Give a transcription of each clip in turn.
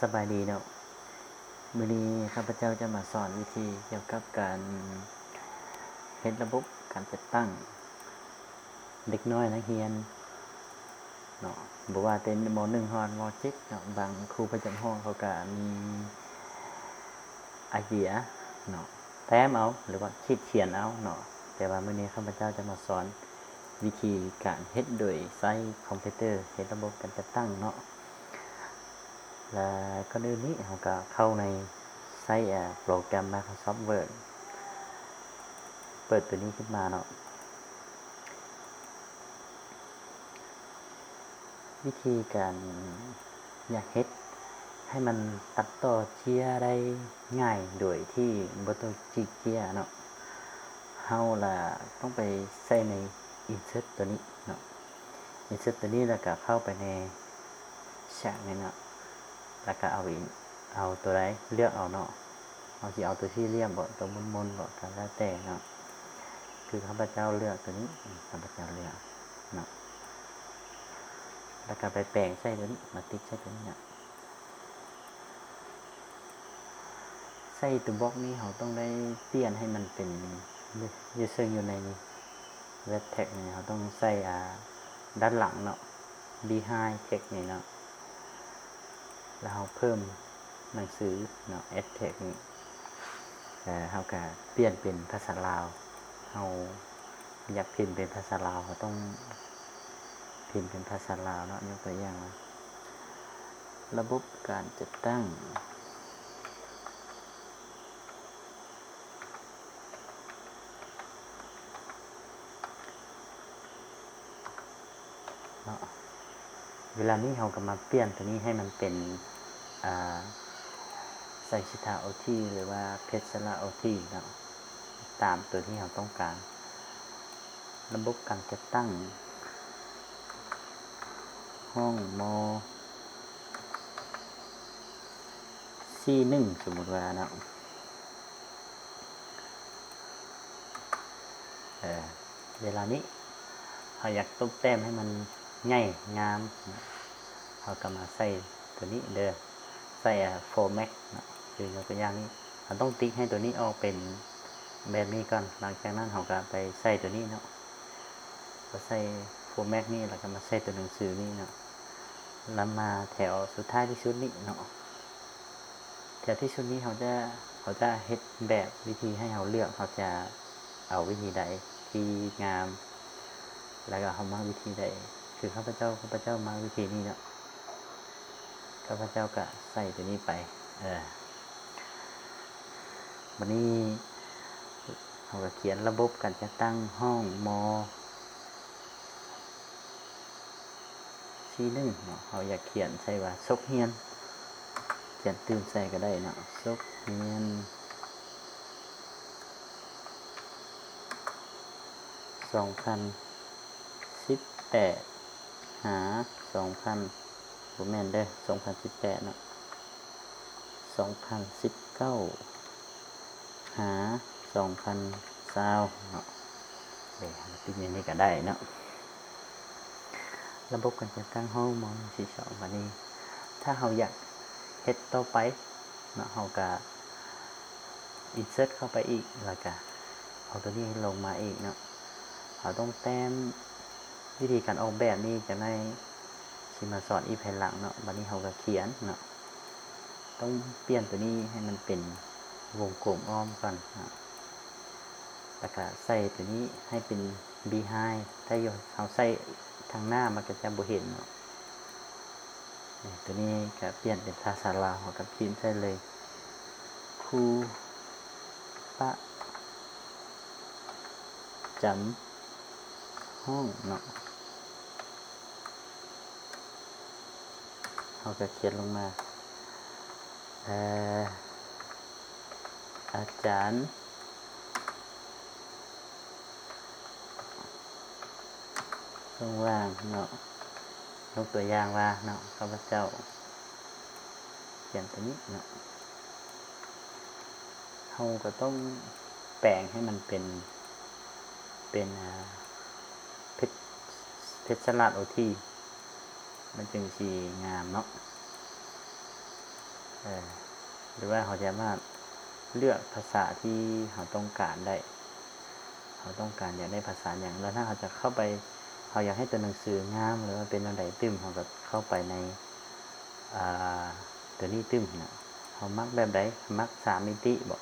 สบายดีเนาะมื้อนี้ข้าพเจ้าจะมาสอนวิธีเกี่ยวกับการเฮ็ดระบบการติดตั้งเด็กน้อยนักเรียนเนาะบ่ว่าเป็นม.1 ฮอดม.7เนาะบางครูประจำห้องเขาก็มีไอเดียเนาะแต้มเอาหรือว่าคิดเขียนเอาเนาะแต่ว่ามื้อนี้ข้าพเจ้าจะมาสอนวิธีการเฮ็ดโดยใช้คอมพิวเตอร์เฮ็ดระบบการติดตั้งเนาะและก่อนอื่นนี้เราก็เข้าในใช้โปรแกรม Microsoft Word เปิดตัวนี้ขึ้นมาเนาะวิธีการอยากเฮ็ดให้มันตัดต่อเจียได้ง่ายโดยที่บ่ต้องจิกเจียเนาะเฮาล่ะต้องไปใส่ใน Insert ตัวนี้เนาะ Insert ตัวนี้แล้วก็เข้าไปในฉากนี้เนาะแล้วก็เอาตัวใดเลือกเอาเนาะเอาสิเอาตัวที่เรียบบ่ตัวมนๆบ่ก็แล้วแต่เนาะคือข้าพเจ้าเลือกตัวนี้ข้าพเจ้าเลือกเนาะแล้วก็ไปแปลงใส่ตัวนี้มาติ๊กใส่ตัวนี้เนี่ยใส่ตัวบล็อกนี้เราต้องได้เปลี่ยนให้มันเป็นซึ่งอยู่ในเว็บแท็กนี่เราต้องใส่ด้านหลังเนาะ behind text นี่เนาะแล้วเราเพิ่มหนังสือเนาะ add text นี่เราก็เปลี่ยนเป็นภาษาลาวเราอยากพิมพ์เป็นภาษาลาวเราต้องพิมพ์เป็นภาษาลาวเนาะยกตัวอย่างว่าระบบการติดตั้งเนาะเวลานี้เราก็มาเปลี่ยนตัวนี้ให้มันเป็นไซชิตาโอทีหรือว่าเพชรโอทีเนาะตามตัวที่เราต้องการระบบการติดตั้งห้องม.C1 สมมุติว่าเนาะเวลานี้เราอยากตกแต่งให้มันง่ายงามเราก็มาใส่ตัวนี้เด้อใส่format เนาะคือยกตัวอย่างนี้เราต้องติ๊กให้ตัวนี้ออกเป็นแบบนี้ก่อนหลังจากนั้นเราก็ไปใส่ตัวนี้เนาะก็ใส่formatนี้แล้วก็มาใส่ตัวหนังสือนี้เนาะแล้วมาแถวสุดท้ายที่สุดนี้เนาะแถวที่สุดนี้เขาจะเฮ็ดแบบวิธีให้เราเลือกเขาจะเอาวิธีใดที่งามแล้วก็เขามาวิธีใดคือข้าพเจ้ามาวิธีนี้เนาะข้าพเจ้าก็ใส่ตัวนี้ไปวันนี้เราก็เขียนระบบการจะตั้งห้องม.C1 เนาะเราอยากเขียนใส่ว่าซกเฮียนเขียนตื่นใส่ก็ได้เนาะซกเฮียน2018หา2000บ่แม่นเด้อ2018เนาะ2019หา2020เนาะติดอย่างนี้ก็ได้เนาะระบบการจัดตั้งห้องม.42 วันนี้ถ้าเราอยากเฮ็ดต่อไปเนาะเราก็insert เข้าไปอีกแล้วก็เอาตัวนี้ลงมาอีกเนาะเราต้องแต้มวิธีการออกแบบนี้จะได้สิมาสอนอีกภายหลังเนาะวันนี้เราก็เขียนเนาะต้องเปลี่ยนตัวนี้ให้มันเป็นวงกลมอ้อมก่อนนะแล้วก็ใส่ตัวนี้ให้เป็น behind ถ้าเราใส่ทางหน้ามันก็จะบ่เห็นเนาะตัวนี้ก็เปลี่ยนเป็นภาษาลาวกับพิมพ์ใส่เลยครูปะจำห้องเนาะเราก็เขียนลงมาอาจารย์ช่องว่างเนาะยกตัวอย่างว่าเนาะข้าพเจ้าเขียนตัวนี้เนาะเราก็ต้องแปลงให้มันเป็นเพชรลาดโอทีมันจึงสีงามเนาะ หรือว่าเขาสามารถเลือกภาษาที่เขาต้องการได้เขาต้องการอยากได้ภาษาอย่างแล้วถ้าเขาจะเข้าไปเขาอยากให้ตัวหนังสืองามหรือว่าเป็นอะไรตึ้มเขาก็เข้าไปในตัวนี้ตึ้มนะเขามักแบบใดมัก3 มิติบอก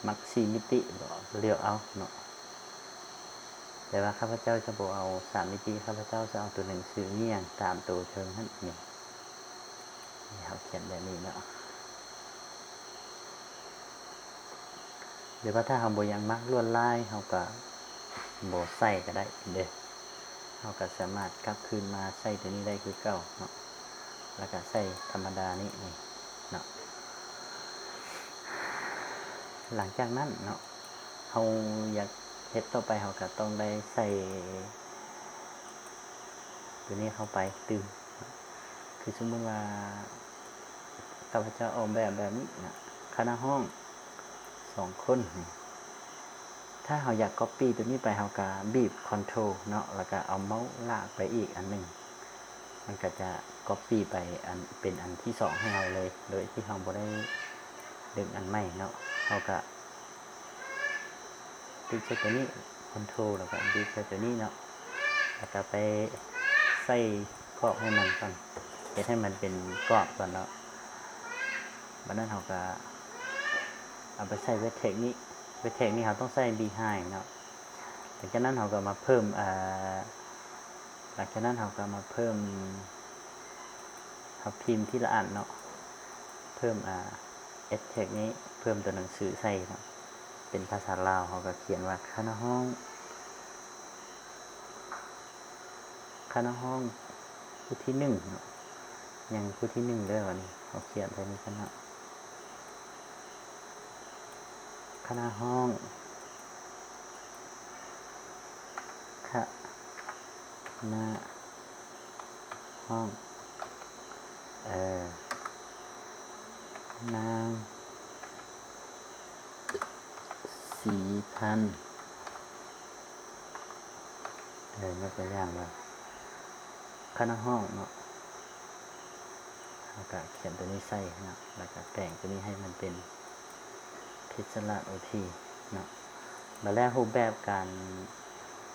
มัก4 มิติบอกเลือกเอาเนาะแต่ว่าข้าพเจ้าจะบอกเอา3 มิติข้าพเจ้าจะเอาตัวหนังสือเงี่ยงตามตัวเชิงนั่นนี่เขาเขียนแบบนี้เนาะหรือว่าถ้าเขาบ่ยังมักลวดลายเขาก็บ่ใส่ก็ได้เด้อเขาก็สามารถกลับคืนมาใส่ตัวนี้ได้คือเก่าเนาะแล้วก็ใส่ธรรมดานี่เนาะหลังจากนั้นเนาะเขาอยากเฮ็ดต่อไปเขาก็ต้องได้ใส่ตัวนี้เข้าไปตึงคือสมมติว่าข้าพเจ้าออกแบบนี้นะคณะห้อง2 คนถ้าเราอยาก copy ตัวนี้ไปเราก็บีบ Ctrl เนาะแล้วก็เอาเมาส์ลากไปอีกอันหนึ่งมันก็จะ copy ไปเป็นอันที่2ให้เราเลยโดยที่เราบ่ได้ดึงอันใหม่เนาะเราก็ดึงใส่ตัวนี้ Ctrl แล้วก็ดึงใส่ตัวนี้เนาะแล้วก็ไปใส่กรอบให้มันก่อนเฮ็ดให้มันเป็นกรอบก่อนเนาะบัดนั้นเราก็เอาไปใส่เวทเทคนี้เราต้องใส่ behind เนาะหลังจากนั้นเราก็มาเพิ่มเราพิมพ์ที่ละอันเนาะเพิ่มtext นี้เพิ่มตัวหนังสือใส่เนาะเป็นภาษาลาวเขาก็เขียนว่าคณะห้องผู้ที่1เนาะยังผู้ที่1เด้อวันนี้เขาเขียนไว้ในคณะห้องคณะห้องนางศรีพันธ์ไม่ตัวอย่างว่าคณะห้องเนาะแล้วก็เขียนตัวนี้ใส่นะแล้วก็แต่งตัวนี้ให้มันเป็นพิศราชโอทีเนาะมาแล้วรูปแบบการ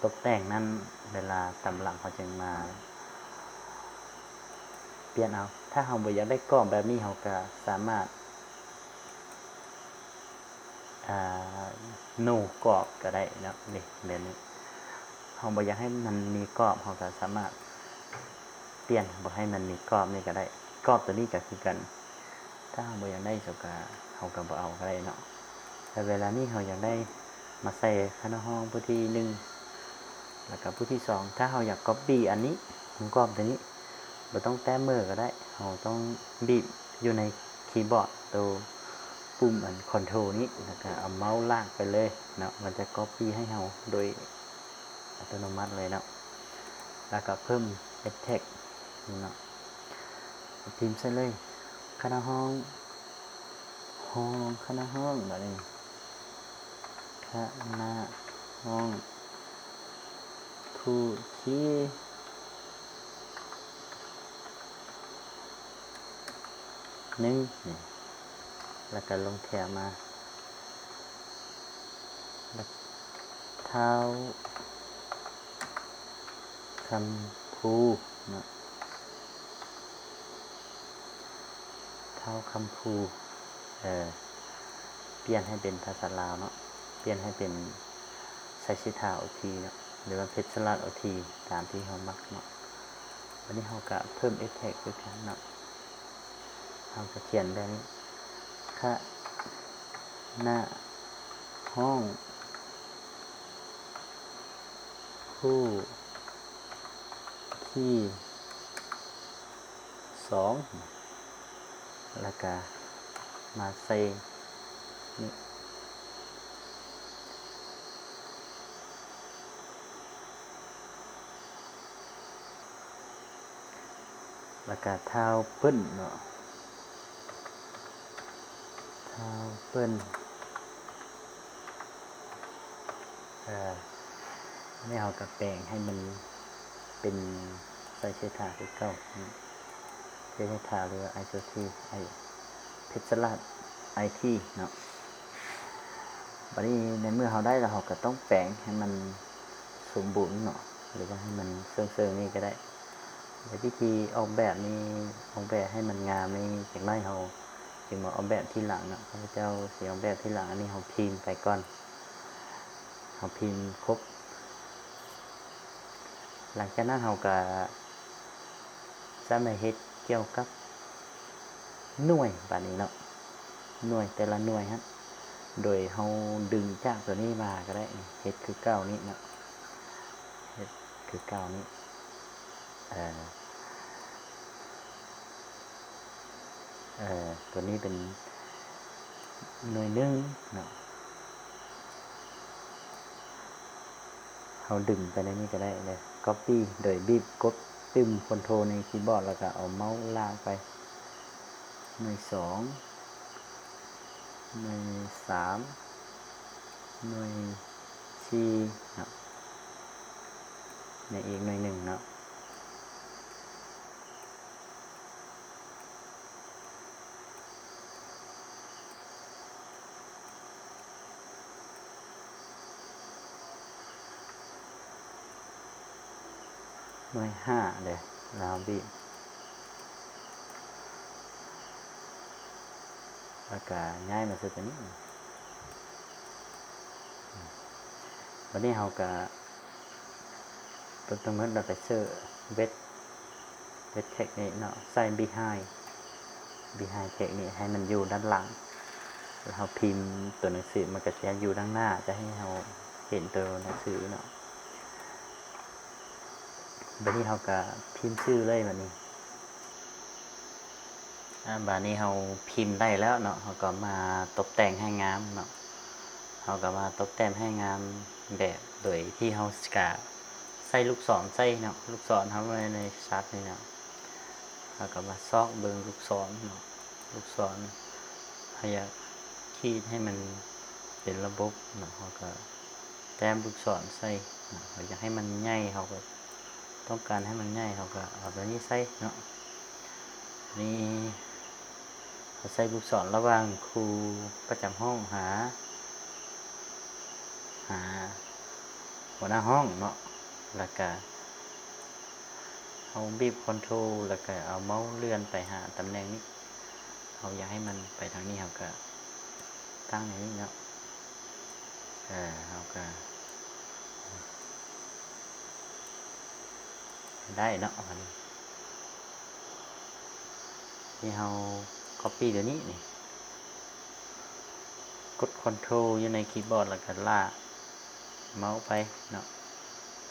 ตกแต่งนั้นเวลาตำหลังเขาจึงมาเปลี่ยนเอาถ้าเราบ่อยากได้กรอบแบบนี้เราก็สามารถนูกรอบก็ได้นะนี่แบบนี้เราบ่อยากให้มันมีกรอบเราก็สามารถเปลี่ยนบ่ให้มันมีกรอบนี่ก็ได้กรอบตัวนี้ก็คือกันถ้าเราบ่อยากได้เราก็บ่เอาก็ได้เนาะแต่เวลานี้เราอยากได้มาใส่คณะห้องผู้ที่1แล้วก็ผู้ที่2ถ้าเราอยาก copy อันนี้ของกรอบตัวนี้บ่ต้องแต้มือก็ได้เราต้องบีบอยู่ในคีย์บอร์ดตัวปุ่มCtrl นี้แล้วก็เอาเมาส์ลากไปเลยเนาะมันจะ copy ให้เราโดยอัตโนมัติเลยเนาะแล้วก็เพิ่ม text เนาะพิมพ์ใส่เลยคณะห้องแบบนี้คณะห้องผู้ที่1นี่แล้วก็ลงแถวมาเท้าคำพูเนาะเท้าคำพูเปลี่ยนให้เป็นภาษาลาวเนาะเปลี่ยนให้เป็นไซชิทาโอทีเนาะหรือว่าเพชรราชโอทีตามที่เขามักเนาะวันนี้เขาก็เพิ่มเอฟเฟกต์ด้วยกันเนาะเขาก็เขียนแบบนี้คณะห้องผู้ที่2แล้วก็มาใส่นี่แล้วก็เท้าเปิ้นเนาะเท้าเปิ้นนี่เอากระแปลงให้มันเป็นไซเชทาคือเก่าเชทาหรือไอโซทีไอ เพชรลาด IT เนาะบัดนี้ในเมื่อเราได้แล้วเราก็ต้องแปลงให้มันสมบูรณ์เนาะหรือว่าให้มันเซิงๆนี่ก็ได้ในวิธีออกแบบนี้ออกแบบให้มันงามนี่อย่างน้อยเราจึงมาออกแบบที่หลังเนาะพระเจ้าสิออกแบบที่หลังอันนี้เราพิมพ์ไปก่อนเราพิมพ์ครบหลังจากนั้นเราก็จะมาเฮ็ดเกี่ยวกับหน่วยบัดนี้เนาะหน่วยแต่ละหน่วยฮะโดยเราดึงจากตัวนี้มาก็ได้เฮ็ดคือเก้านี้เนาะเฮ็ดคือเก้านี้ตัวนี้เป็นหน่วยหนึ่งเนาะเราดึงไปในนี้ก็ได้เลย copy โดยบีบกดปุ่มคอนโทรลในคีย์บอร์ดแล้วก็เอาเมาส์ลากไปหน่วยสองหน่วยสามหน่วยสี่เนาะในอีกหน่วยหนึ่งเนาะหน่วยห้าเลยแล้วบีบแล้วก็ย้ายมาสู่ตัวนี้วันนี้เราก็ตรงนั้นเราไปเสิร์ชเวทเทคนิคเนาะใส่ behindเทคนิคให้มันอยู่ด้านหลังแล้วเราพิมพ์ตัวหนังสือมันก็จะอยู่ด้านหน้าจะให้เราเห็นตัวหนังสือเนาะวันนี้เราก็พิมพ์ชื่อเลยวันนี้บัดนี้เราพิมพ์ได้แล้วเนาะเราก็มาตกแต่งให้งามเนาะเราก็มาตกแต่งให้งามแบบโดยที่เราจะใส่ลูกศรใส่เนาะลูกศรทำไว้ในชัดนี่เนาะเราก็มาซอกเบิ่งลูกศรเนาะลูกศรพยายามขีดให้มันเป็นระบบเนาะเราก็แต้มลูกศรใส่เราอยากให้มันใหญ่เราก็ต้องการให้มันใหญ่เราก็เอาตัวนี้ใส่เนาะนี่ใส่ลูกศรระหว่างครูประจำห้องหาหัวหน้าห้องเนาะแล้วก็เอาบีบคอนโทรลแล้วก็เอาเมาส์เลื่อนไปหาตำแหน่งนี้เราอยากให้มันไปทางนี้เราก็ตั้งอย่างนี้เนาะเราก็ได้เนาะอันนี้ที่เรา copy เดี๋ยวนี้นี่กด Ctrl อยู่ในคีย์บอร์ดแล้วก็ลากเมาส์ไปเนาะ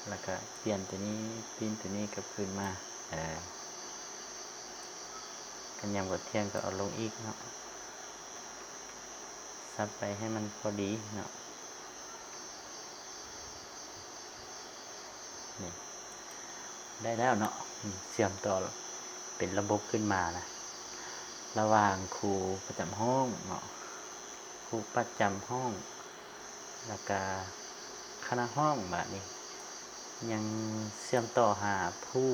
แล้วก็เปลี่ยนตัวนี้ปิ้นตัวนี้กลับคืนมากันยำกดเทียมก็เอาลงอีกเนาะซับไปให้มันพอดีเนาะนี่ได้แล้วเนาะเชื่อมต่อเป็นระบบขึ้นมานะระหว่างครูประจำห้องเนาะครูประจำห้องแล้วก็คณะห้องแบบนี้ยังเชื่อมต่อหาผู้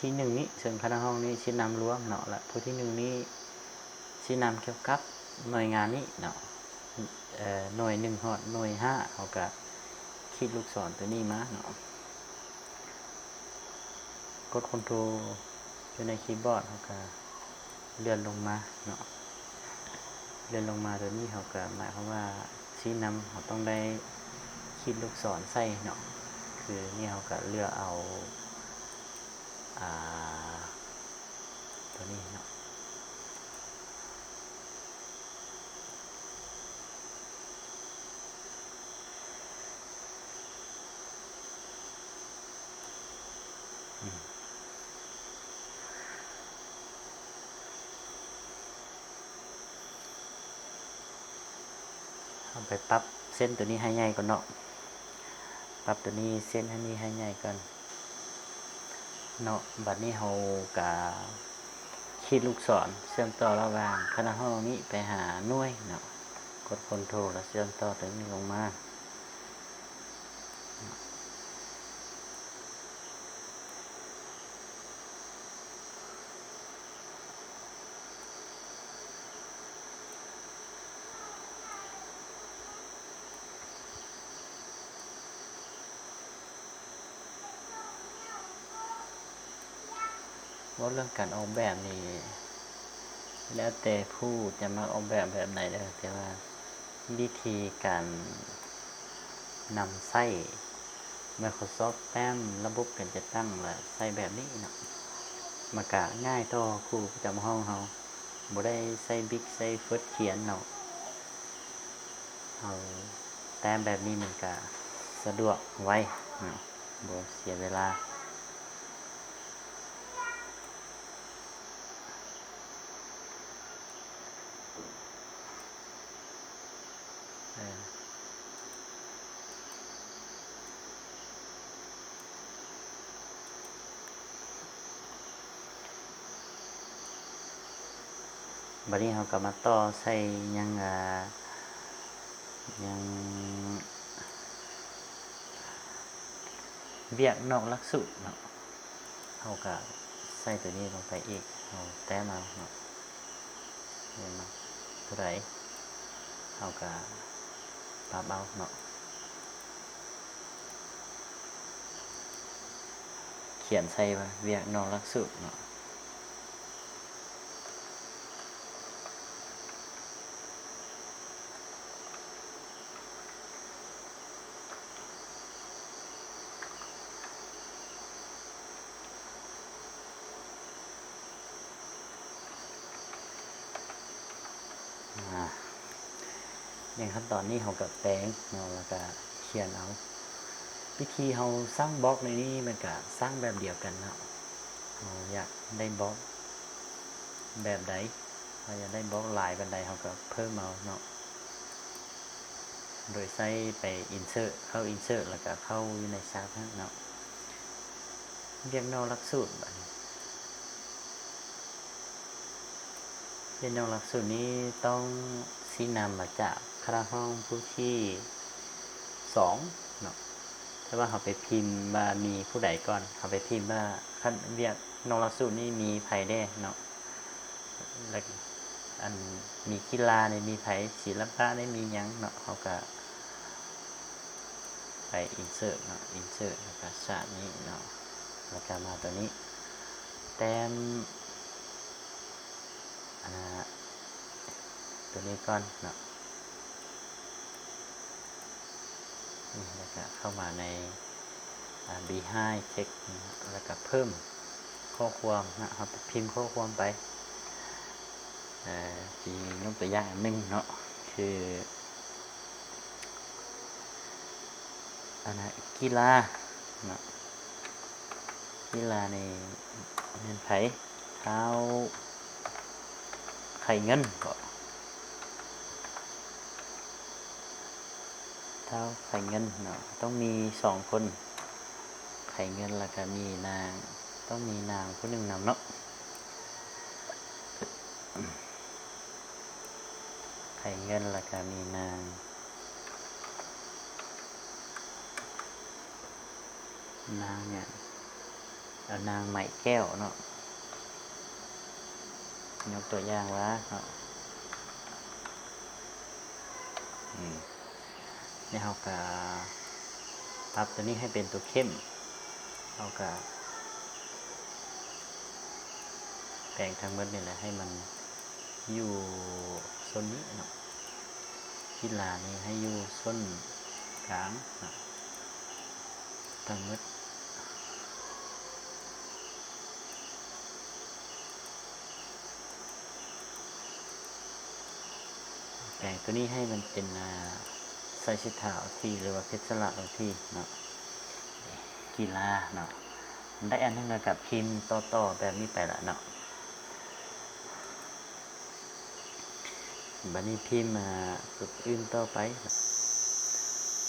ที่หนึ่งนี้ส่วนคณะห้องนี้ชี้นำรวมเนาะและผู้ที่หนึ่งนี้ชี้นำเกี่ยวกับหน่วยงานนี้เนาะหน่วยหนึ่งหอดหน่วยห้าเขาก็คิดลูกศรตัวนี้มาเนาะกดคอนโทรลอยู่ในคีย์บอร์ดเขาก็เลื่อนลงมาเนาะเลื่อนลงมาตัวนี้เขาก็หมายความว่าชี้นำเขาต้องได้คิดลูกศรใส่เนาะคือนี่เขาก็เลือกเอาตัวนี้เนาะเอาไปปรับเส้นตัวนี้ให้ใหญ่ก่อนเนาะปรับตัวนี้เส้นให้นี้ให้ใหญ่ก่อนเนาะบัดนี้เราก็ขีดลูกศรเชื่อมต่อระหว่างคณะห้องนี้ไปหาหน่วยเนาะกดคอนโทรลแล้วเชื่อมต่อตัวนี้ลงมา ว่าเรื่องการออกแบบนี่แล้วแต่ผู้จะมาออกแบบแบบไหนเด้อแต่ว่าวิธีการนำไส้ Microsoft แต้มระบบการจัดตั้งและใส่แบบนี้เนาะมันก็ง่ายต่อครูประจำห้องเราบ่ได้ใส่บิ๊กใส่เฟิร์สเขียนเนาะเอาแต้มแบบนี้มันก็สะดวกไวเนาะบ่เสียเวลาบัดนี้เราก็มาต่อใส่ยังเวียกนอกหลักสูตรเนาะเราก็ใส่ตัวนี้ลงไปอีกเราแต้มเอาเนาะเห็นมั้ยตัวใดเราก็ปรับเอาเนาะเขียนใส่ว่าเวียกนอกหลักสูตรเนาะอย่างขั้นตอนนี้เราก็แปลงเนาะแล้วก็เขียนเอาวิธีเราสร้างบล็อกในนี้มันก็สร้างแบบเดียวกันเนาะเราอยากได้บล็อกแบบใดเราอยากได้บล็อกลายแบบใดเราก็เพิ่มเอาเนาะโดยใส่ไป insert เข้า insert แล้วก็เข้าอยู่ในชาร์ตเนาะเรียกนอกหลักสูตรบัดนี้เรียนนอกหลักสูตรนี้ต้องชี้นำมาจากคณะห้องผู้ที่2เนาะแต่ว่าเขาไปพิมพ์ว่ามีผู้ใดก่อนเขาไปพิมพ์ว่าคันเรียกนอกหลักสูตรนี้มีไผแน่เนาะแล้วอันมีกีฬาเนี่ยมีไผศิลปะได้มีหยังเนาะเขาก็ไป insert เนาะ insert แล้วก็ชาร์ตนี้เนาะแล้วก็มาตัวนี้แต้มตัวนี้ก่อนเนาะแล้วก็เข้ามาในbehind text แล้วก็เพิ่มข้อความนะครับพิมพ์ข้อความไปที่ยกตัวอย่างหนึ่งเนาะคือกีฬาเนาะกีฬาในเงินไผเท้าไข่เงินก็เท้าไข่เงินเนาะต้องมี2คนไข่เงินแล้วก็มีนางต้องมีนางผู้หนึ่งนำเนาะไข่เงินแล้วก็มีนางเนี่ยนางไหมแก้วเนาะยกตัวอย่างว่าเนาะนี่เราก็ปรับตัวนี้ให้เป็นตัวเข้มเราก็แปลงทั้งหมดนี่แหละให้มันอยู่โซนนี้เนาะกีฬานี่ให้อยู่ส้นกลางเนาะทั้งหมดแปลงตัวนี้ให้มันเป็นไซส์เท้าที่หรือว่าเพชรสลัดที่เนาะกีฬาเนาะได้อันนึงแล้วกับพิมพ์ต่อแบบนี้ไปละเนาะบัดนี้พิมพ์ฝึกอื่นต่อไป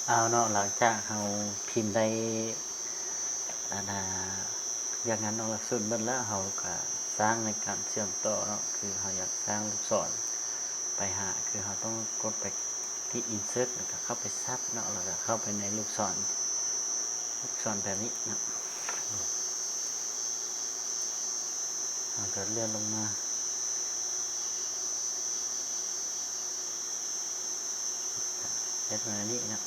เอาเนาะหลังจากเราพิมพ์ได้อย่างนั้นเอาหลักสูตรหมดแล้วเราก็สร้างในการเชื่อมต่อเนาะคือเราอยากสร้างลูกศรไปหาคือเราต้องกดไปที่ insert แล้วก็เข้าไปซับเนาะแล้วก็เข้าไปในลูกศรแบบนี้เนาะเราก็เลื่อนลงมาเฮ็ดมานี้เนาะ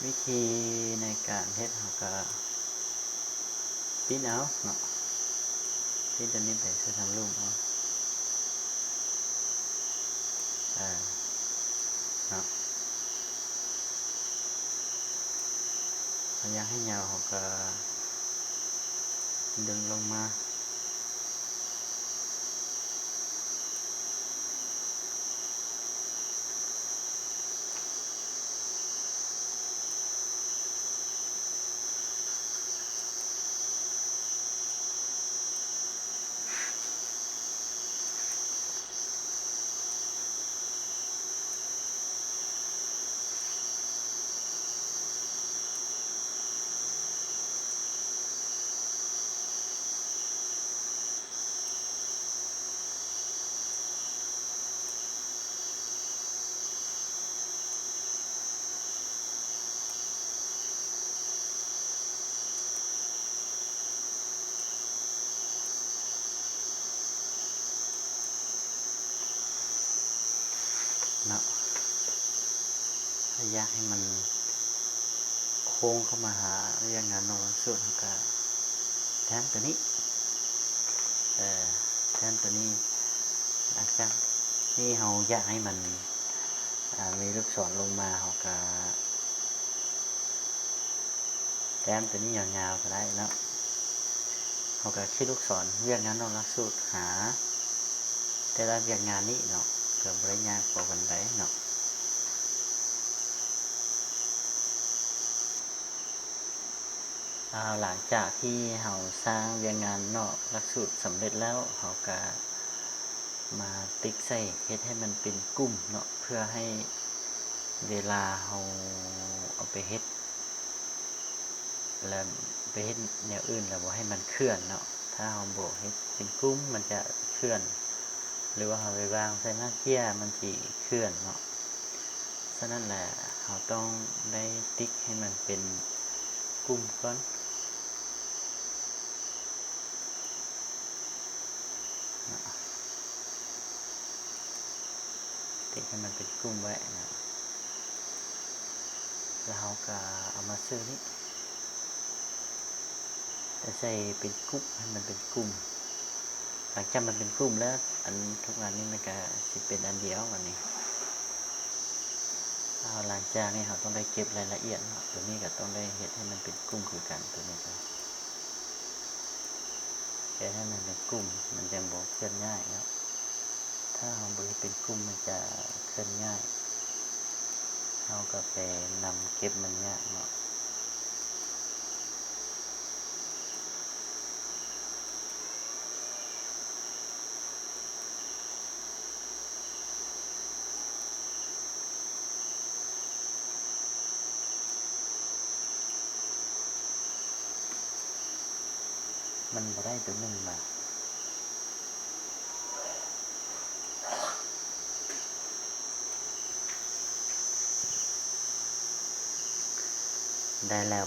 วิธีในการเฮ็ดเราก็ปิ้นเอาเนาะ ที่ตัวนี้ไปเสื้อทางลุ่มเนาะเนาะพยายามให้ยาวเขาก็ดึงลงมาเนาะพยายามให้มันโค้งเข้ามาหาเรียงงานนอนสุดก็แทนตัวนี้แทนตัวนี้หลังจากนี่เราอยากให้มันมีลูกศรลงมาเราก็แทนตัวนี้ยาวๆก็ได้เนาะเราก็คิดลูกศรเรียงงานนอนสุดหาแต่ละเรียงงานนี้เนาะก็บริยากกว่าวันใดเนาะหลังจากที่เราสร้างเรียงงานนอกหลักสูตรสำเร็จแล้วเราก็มาติ๊กใส่เฮ็ดให้มันเป็นกลุ่มเนาะเพื่อให้เวลาเราเอาไปเฮ็ดแล้วไปเฮ็ดแนวอื่นแล้วบ่ให้มันเคลื่อนเนาะถ้าเราบ่เฮ็ดเป็นกลุ่มมันจะเคลื่อนหรือว่าเราไปวางใส่หน้าเกียร์มันสิเคลื่อนเนาะฉะนั้นแหละเราต้องได้ติ๊กให้มันเป็นกลุ่มก่อนติ๊กให้มันเป็นกลุ่มไว้นะแล้วเราก็เอามาซื้อนี้แต่ใส่เป็นกลุ่มให้มันเป็นกลุ่มหลังจากมันเป็นกลุ่มแล้วอันทุกอันนี้มันก็สิเป็นอันเดียววันนี้หลังจากนี้เราต้องได้เก็บรายละเอียดเนาะตัวนี้ก็ต้องได้เฮ็ดให้มันเป็นกลุ่มคือกันตัวนี้ก็แค่ให้มันเป็นกลุ่มมันจะบ่เคลื่อนง่ายเนาะถ้าเราบ่เป็นกลุ่มมันจะเคลื่อนง่ายเราก็ไปนำเก็บมันยากเนาะมันบ่ได้ตัวหนึ่งมาได้แล้ว